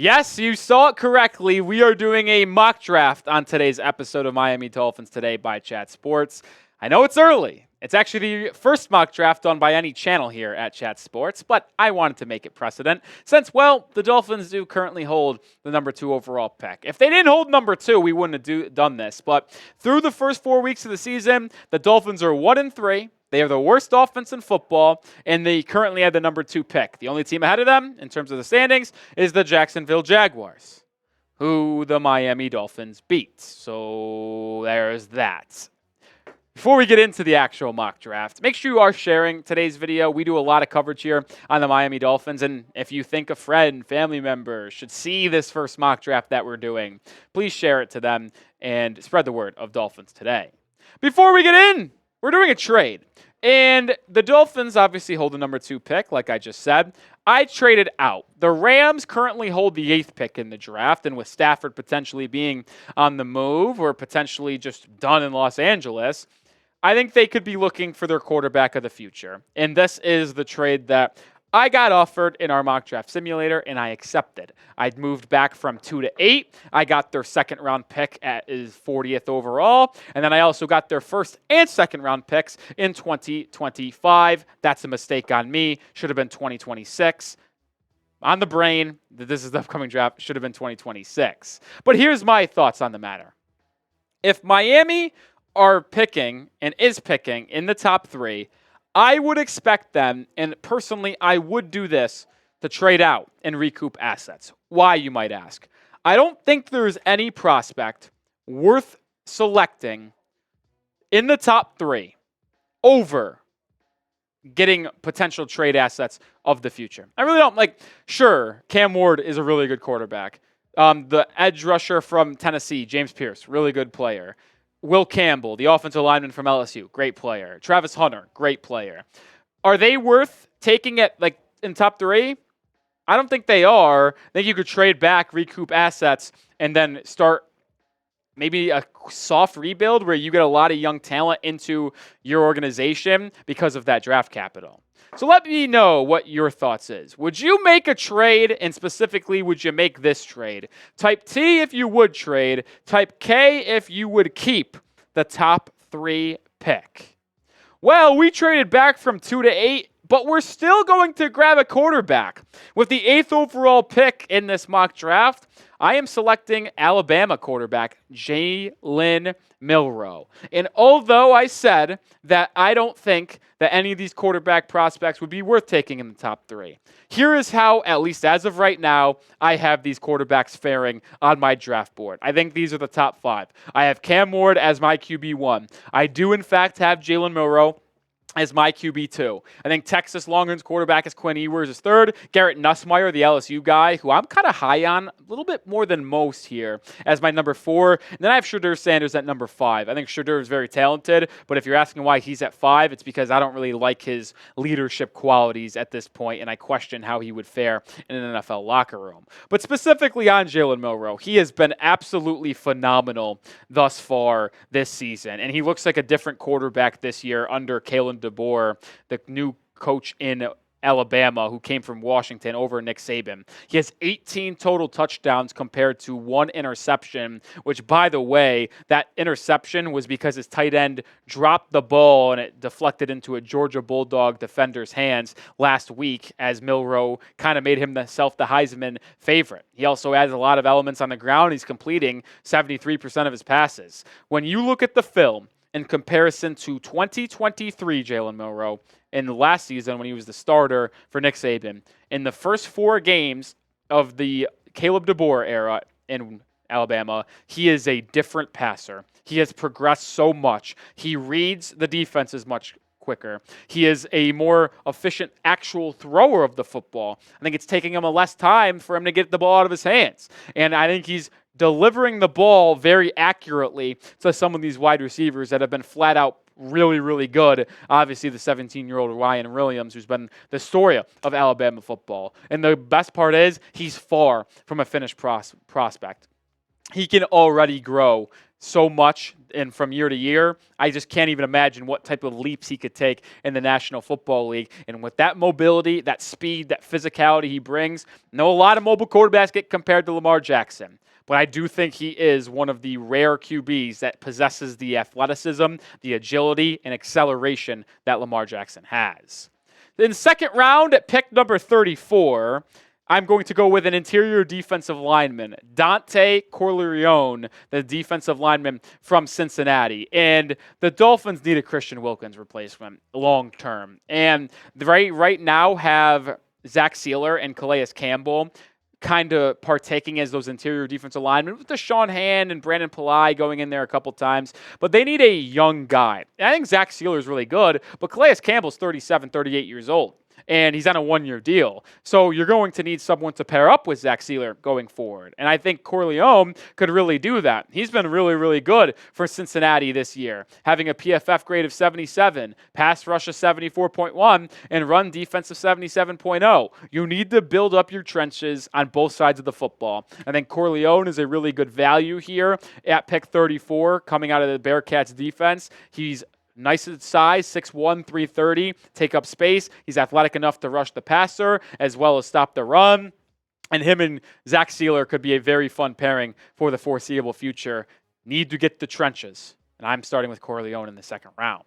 Yes, you saw it correctly. We are doing a mock draft on today's episode of Miami Dolphins Today by Chat Sports. I know it's early. It's actually the first mock draft done by any channel here at Chat Sports, but I wanted to make it precedent since, well, the Dolphins do currently hold the number 2 overall pick. If they didn't hold number 2, we wouldn't have done this, but through the first 4 weeks of the season, the Dolphins are 1-3. They are the worst offense in football, and they currently have the number 2 pick. The only team ahead of them, in terms of the standings, is the Jacksonville Jaguars, who the Miami Dolphins beat. So there's that. Before we get into the actual mock draft, make sure you are sharing today's video. We do a lot of coverage here on the Miami Dolphins, and if you think a friend, family member should see this first mock draft that we're doing, please share it to them and spread the word of Dolphins Today. Before we get in, we're doing a trade. And the Dolphins obviously hold the number 2 pick, like I just said. I traded out. The Rams currently hold the 8th pick in the draft, and with Stafford potentially being on the move or potentially just done in Los Angeles, I think they could be looking for their quarterback of the future. And this is the trade that I got offered in our mock draft simulator, and I accepted. I'd moved back from 2 to 8. I got their second-round pick at his 40th overall, and then I also got their first and second-round picks in 2025. That's a mistake on me. Should have been 2026. On the brain, this is the upcoming draft. Should have been 2026. But here's my thoughts on the matter. If Miami are picking and is picking in the top 3, I would expect them, and personally, I would do this to trade out and recoup assets. Why, you might ask? I don't think there's any prospect worth selecting in the top 3 over getting potential trade assets of the future. I really don't. Sure, Cam Ward is a really good quarterback. The edge rusher from Tennessee, James Pierce, really good player. Will Campbell, the offensive lineman from LSU, great player. Travis Hunter, great player. Are they worth taking it in top 3? I don't think they are. I think you could trade back, recoup assets, and then start maybe a soft rebuild where you get a lot of young talent into your organization because of that draft capital. So let me know what your thoughts is. Would you make a trade, and specifically, would you make this trade? Type T if you would trade. Type K if you would keep the top 3 pick. Well, we traded back from 2 to 8, but we're still going to grab a quarterback. With the 8th overall pick in this mock draft, I am selecting Alabama quarterback Jalen Milroe. And although I said that I don't think that any of these quarterback prospects would be worth taking in the top 3, here is how, at least as of right now, I have these quarterbacks faring on my draft board. I think these are the top 5. I have Cam Ward as my QB1. I do, in fact, have Jalen Milroe as my QB2. I think Texas Longhorns quarterback is Quinn Ewers is 3rd. Garrett Nussmeier, the LSU guy, who I'm kind of high on, a little bit more than most here, as my number 4. And then I have Shedeur Sanders at number 5. I think Shedeur is very talented, but if you're asking why he's at 5, it's because I don't really like his leadership qualities at this point, and I question how he would fare in an NFL locker room. But specifically on Jalen Milroe, he has been absolutely phenomenal thus far this season, and he looks like a different quarterback this year under Kalen DeBoer, the new coach in Alabama who came from Washington over Nick Saban. He has 18 total touchdowns compared to 1 interception, which, by the way, that interception was because his tight end dropped the ball and it deflected into a Georgia Bulldog defender's hands last week, as Milroe kind of made himself the Heisman favorite. He also adds a lot of elements on the ground. He's completing 73% of his passes. When you look at the film, in comparison to 2023 Jalen Milroe in the last season when he was the starter for Nick Saban, in the first 4 games of the Caleb DeBoer era in Alabama, he is a different passer. He has progressed so much. He reads the defenses much quicker. He is a more efficient actual thrower of the football. I think it's taking him a less time for him to get the ball out of his hands. And I think he's delivering the ball very accurately to some of these wide receivers that have been flat out really, really good. Obviously, the 17-year-old Ryan Williams, who's been the story of Alabama football. And the best part is he's far from a finished prospect. he can already grow so much, and from year to year, I just can't even imagine what type of leaps he could take in the National Football League. And with that mobility, that speed, that physicality he brings, I know a lot of mobile quarterbacks get compared to Lamar Jackson, but I do think he is one of the rare QBs that possesses the athleticism, the agility, and acceleration that Lamar Jackson has. In second round, at pick number 34, I'm going to go with an interior defensive lineman, Dontay Corleone, the defensive lineman from Cincinnati. And the Dolphins need a Christian Wilkins replacement long term. And right now have Zach Sealer and Calais Campbell kind of partaking as those interior defensive linemen with Deshaun Hand and Brandon Pillai going in there a couple times. But they need a young guy. And I think Zach Sealer is really good, but Calais Campbell's 37, 38 years old. And he's on a one-year deal. So you're going to need someone to pair up with Zach Sealer going forward. And I think Corleone could really do that. He's been really, really good for Cincinnati this year, having a PFF grade of 77, pass rush of 74.1, and run defense of 77.0. You need to build up your trenches on both sides of the football. I think Corleone is a really good value here at pick 34 coming out of the Bearcats defense. He's nice at size, 6'1", 330, take up space. He's athletic enough to rush the passer as well as stop the run. And him and Zach Sealer could be a very fun pairing for the foreseeable future. Need to get the trenches. And I'm starting with Corleone in the second round.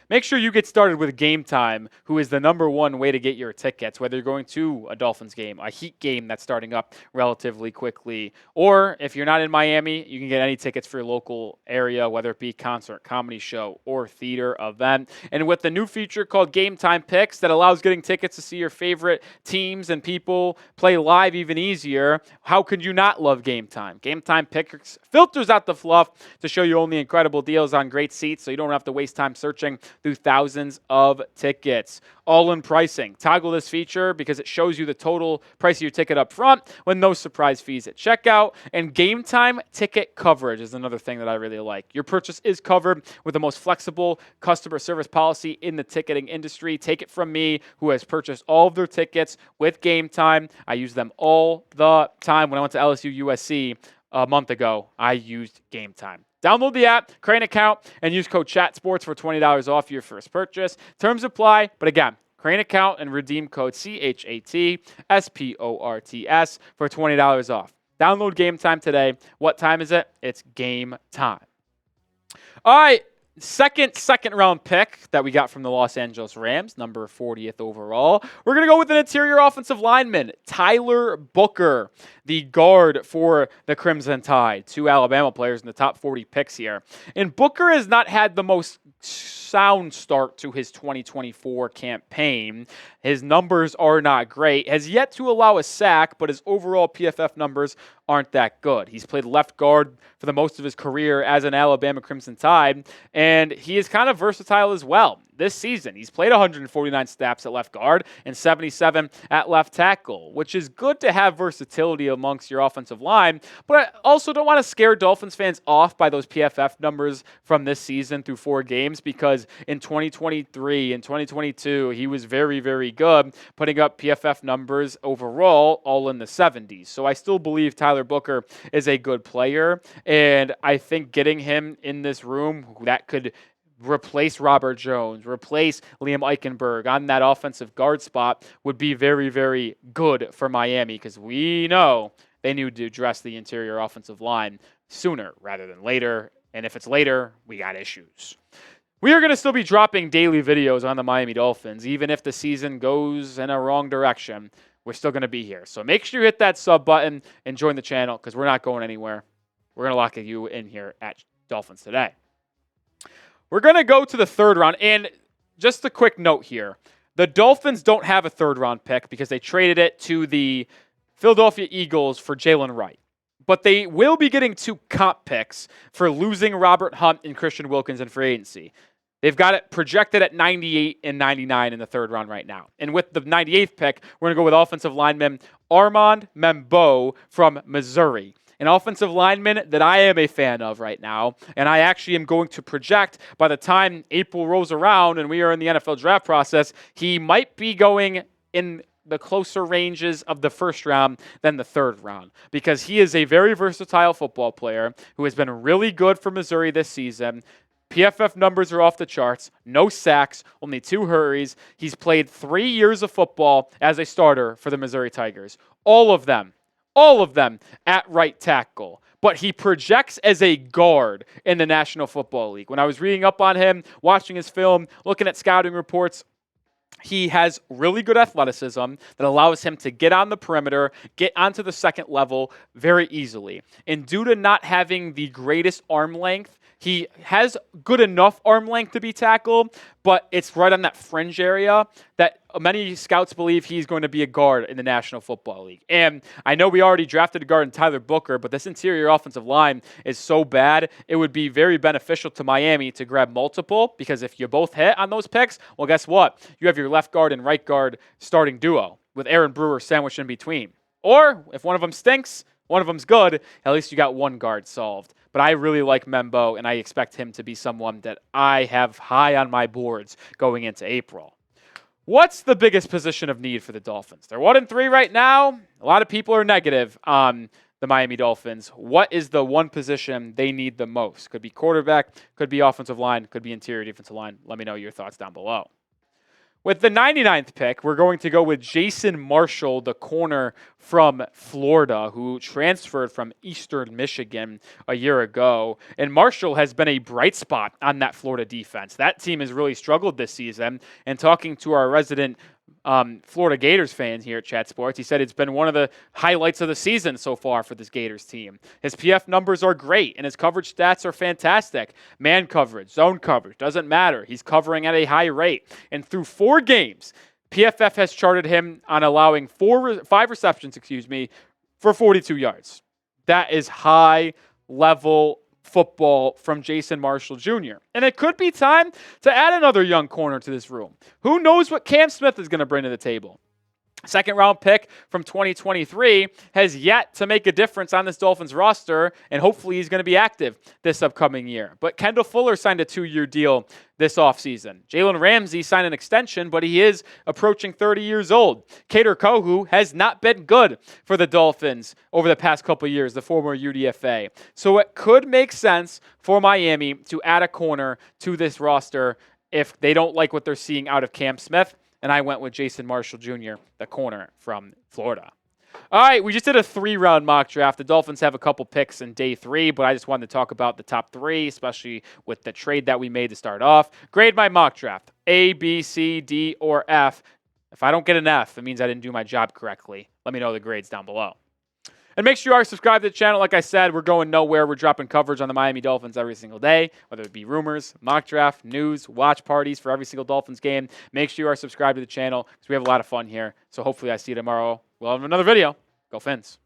Make sure you get started with Game Time, who is the number one way to get your tickets, whether you're going to a Dolphins game, a Heat game that's starting up relatively quickly, or if you're not in Miami, you can get any tickets for your local area, whether it be concert, comedy show, or theater event. And with the new feature called Game Time Picks that allows getting tickets to see your favorite teams and people play live even easier, how could you not love Game Time? Game Time Picks filters out the fluff to show you only incredible deals on great seats, so you don't have to waste time searching through thousands of tickets. All-in pricing. Toggle this feature because it shows you the total price of your ticket up front with no surprise fees at checkout. And Game Time ticket coverage is another thing that I really like. Your purchase is covered with the most flexible customer service policy in the ticketing industry. Take it from me, who has purchased all of their tickets with Game Time. I use them all the time. When I went to LSU USC a month ago, I used Game Time. Download the app, create an account, and use code CHATSPORTS for $20 off your first purchase. Terms apply, but again, create an account and redeem code CHATSPORTS for $20 off. Download Game Time today. What time is it? It's game time. All right. Second round pick that we got from the Los Angeles Rams, number 40th overall. We're going to go with an interior offensive lineman, Tyler Booker, the guard for the Crimson Tide. Two Alabama players in the top 40 picks here. And Booker has not had the most sound start to his 2024 campaign. His numbers are not great. Has yet to allow a sack, but his overall PFF numbers aren't that good. He's played left guard for the most of his career as an Alabama Crimson Tide, and he is kind of versatile as well. This season, he's played 149 snaps at left guard and 77 at left tackle, which is good to have versatility amongst your offensive line. But I also don't want to scare Dolphins fans off by those PFF numbers from this season through 4 games, because in 2023 and 2022, he was very, very good, putting up PFF numbers overall all in the 70s. So I still believe Tyler Booker is a good player, and I think getting him in this room that could replace Robert Jones, replace Liam Eichenberg on that offensive guard spot would be very, very good for Miami, because we know they need to address the interior offensive line sooner rather than later. And if it's later, we got issues. We are going to still be dropping daily videos on the Miami Dolphins. Even if the season goes in a wrong direction, we're still going to be here. So make sure you hit that sub button and join the channel, because we're not going anywhere. We're going to lock you in here at Dolphins Today. We're going to go to the third round, and just a quick note here. The Dolphins don't have a third-round pick because they traded it to the Philadelphia Eagles for Jalen Wright. But they will be getting 2 comp picks for losing Robert Hunt and Christian Wilkins in free agency. They've got it projected at 98 and 99 in the third round right now. And with the 98th pick, we're going to go with offensive lineman Armand Membou from Missouri. An offensive lineman that I am a fan of right now, and I actually am going to project by the time April rolls around and we are in the NFL draft process, he might be going in the closer ranges of the first round than the third round, because he is a very versatile football player who has been really good for Missouri this season. PFF numbers are off the charts. No sacks, only 2 hurries. He's played 3 years of football as a starter for the Missouri Tigers. All of them at right tackle. But he projects as a guard in the National Football League. When I was reading up on him, watching his film, looking at scouting reports, he has really good athleticism that allows him to get on the perimeter, get onto the second level very easily. And due to not having the greatest arm length, he has good enough arm length to be tackled, but it's right on that fringe area that many scouts believe he's going to be a guard in the National Football League. And I know we already drafted a guard in Tyler Booker, but this interior offensive line is so bad, it would be very beneficial to Miami to grab multiple, because if you both hit on those picks, well, guess what? You have your left guard and right guard starting duo with Aaron Brewer sandwiched in between. Or if one of them stinks, one of them's good, at least you got one guard solved. But I really like Membou, and I expect him to be someone that I have high on my boards going into April. What's the biggest position of need for the Dolphins? They're 1-3 right now. A lot of people are negative on the Miami Dolphins. What is the one position they need the most? Could be quarterback, could be offensive line, could be interior defensive line. Let me know your thoughts down below. With the 99th pick, we're going to go with Jason Marshall, the corner from Florida, who transferred from Eastern Michigan a year ago. And Marshall has been a bright spot on that Florida defense. That team has really struggled this season. And talking to our resident Florida Gators fan here at Chat Sports, he said it's been one of the highlights of the season so far for this Gators team. His PF numbers are great, and his coverage stats are fantastic. Man coverage, zone coverage, doesn't matter. He's covering at a high rate. And through 4 games, PFF has charted him on allowing 5 receptions, for 42 yards. That is high-level football from Jason Marshall Jr. And it could be time to add another young corner to this room. Who knows what Cam Smith is going to bring to the table? Second-round pick from 2023 has yet to make a difference on this Dolphins roster, and hopefully he's going to be active this upcoming year. But Kendall Fuller signed a 2-year deal this offseason. Jalen Ramsey signed an extension, but he is approaching 30 years old. Kader Kohou has not been good for the Dolphins over the past couple years, the former UDFA. So it could make sense for Miami to add a corner to this roster if they don't like what they're seeing out of Cam Smith. And I went with Jason Marshall Jr., the corner from Florida. All right, we just did a 3-round mock draft. The Dolphins have a couple picks in day 3, but I just wanted to talk about the top 3, especially with the trade that we made to start off. Grade my mock draft, A, B, C, D, or F. If I don't get an F, it means I didn't do my job correctly. Let me know the grades down below. And make sure you are subscribed to the channel. Like I said, we're going nowhere. We're dropping coverage on the Miami Dolphins every single day, whether it be rumors, mock draft, news, watch parties for every single Dolphins game. Make sure you are subscribed to the channel because we have a lot of fun here. So hopefully I see you tomorrow. We'll have another video. Go Fins.